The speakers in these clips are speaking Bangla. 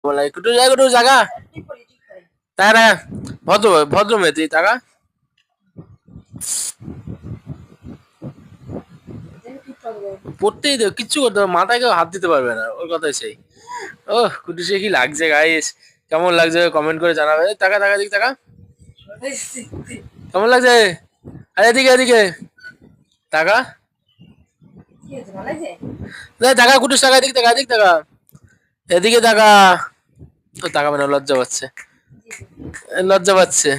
বলে একটু জায়গা তারা ভদ্র ভদ্র মেয়ে তুই টাকা পড়তেই দেব, কিচ্ছু করতে হবে, মাথায় কেউ হাত দিতে পারবে না, ওর কথাই সেই। ও কুটুসে কি লাগছে গাইস, কেমন লাগছে কমেন্ট করে জানাবে। টাকা টাকা দিক টাকা কেমন লাগছে, আরে এদিকে এদিকে টাকা টাকা কুটুস টাকা দিক টাকা দিক টাকা এদিকে টাকা। ও টাকা মানে লজ্জা পাচ্ছে, লজ্জা পাচ্ছে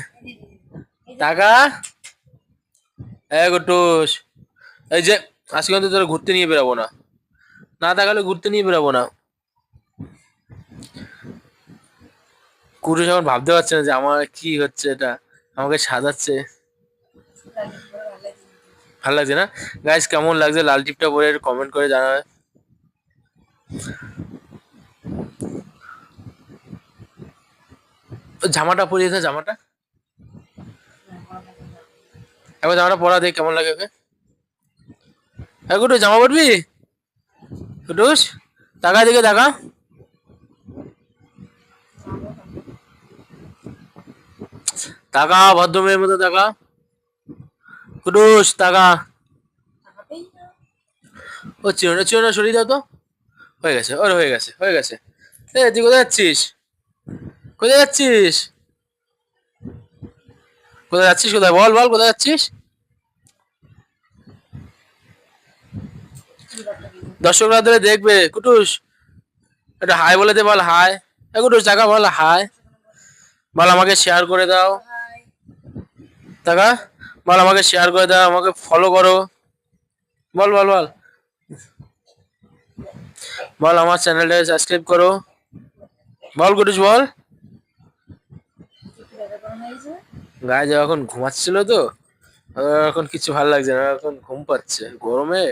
টাকা। কুটুস এই যে আজকে কিন্তু তোরা ঘুরতে নিয়ে বেরাবো না, না তাকালে ঘুরতে নিয়ে বেরাবো না। কুটুস এখন ভাবতে পারছে না যে আমার কি হচ্ছে, এটা আমাকে সাজাচ্ছে। ভালো লাগছে না গাইস, কেমন লাগছে লাল টিপটা পরে কমেন্ট করে জানাবে। জামাটা পরিয়েছে, জামাটা একবার জামাটা পরা দেখ কেমন লাগে ওকে। হ্যাঁ কুটুস জামা পরবি, কুটুস টাকা দিকে টাকা টাকা ভদ্র মেয়ের মতো টাকা কুটুস টাকা। ও চিরনা চিরনা সরিয়ে দাও তো, হয়ে গেছে ওর হয়ে গেছে হয়ে গেছে। এ তুই কোথায় যাচ্ছিস, কোথায় যাচ্ছিস, কোথায় যাচ্ছিস, কোথায় বল বল কোথায় যাচ্ছিস। দর্শকরা ধরে দেখবে কুটুস, এটা হাই বলে দে, বল হাই। কুটুস টাকা বল হাই, বল আমাকে শেয়ার করে দাও টাকা, বল আমাকে শেয়ার করে দাও, আমাকে ফলো করো, বল বল বল বল আমার চ্যানেলটাকে সাবস্ক্রাইব করো, বল কুটুস বল। গায়ে যাওয়া এখন ঘুমাচ্ছিল তো, এখন কিছু ভালো লাগছে না, এখন ঘুম পাচ্ছে গরমে,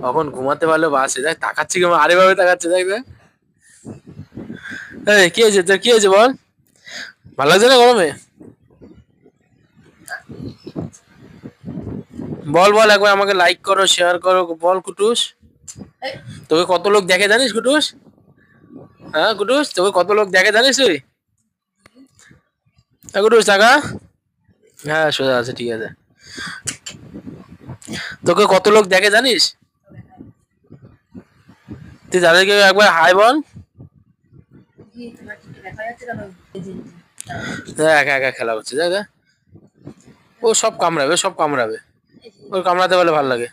এখন ঘুমাতে পারলে বাসে। দেখ তাকাচ্ছি কেমন, আরে ভাবে তাকাচ্ছে দেখ দেখ। এই কি হয়েছে তোর, কি হয়েছে বল, ভালো লাগছে না গরমে, বল বল একবার আমাকে লাইক করো শেয়ার করো বল কুটুস। তোকে কত লোক দেখে জানিস কুটুস, হ্যাঁ কুটুস তোকে কত লোক দেখে জানিস তুই, কুটুস টাকা। হ্যাঁ সোজা আছে ঠিক আছে, তোকে কত লোক দেখে জানিস, তুই তাদেরকে একবার হাই বল। একা একা খেলা হচ্ছে দেখ দেখ। ও সব কামড়াবে সব কামড়াবে, ওর কামড়াতে বলে ভালো লাগে।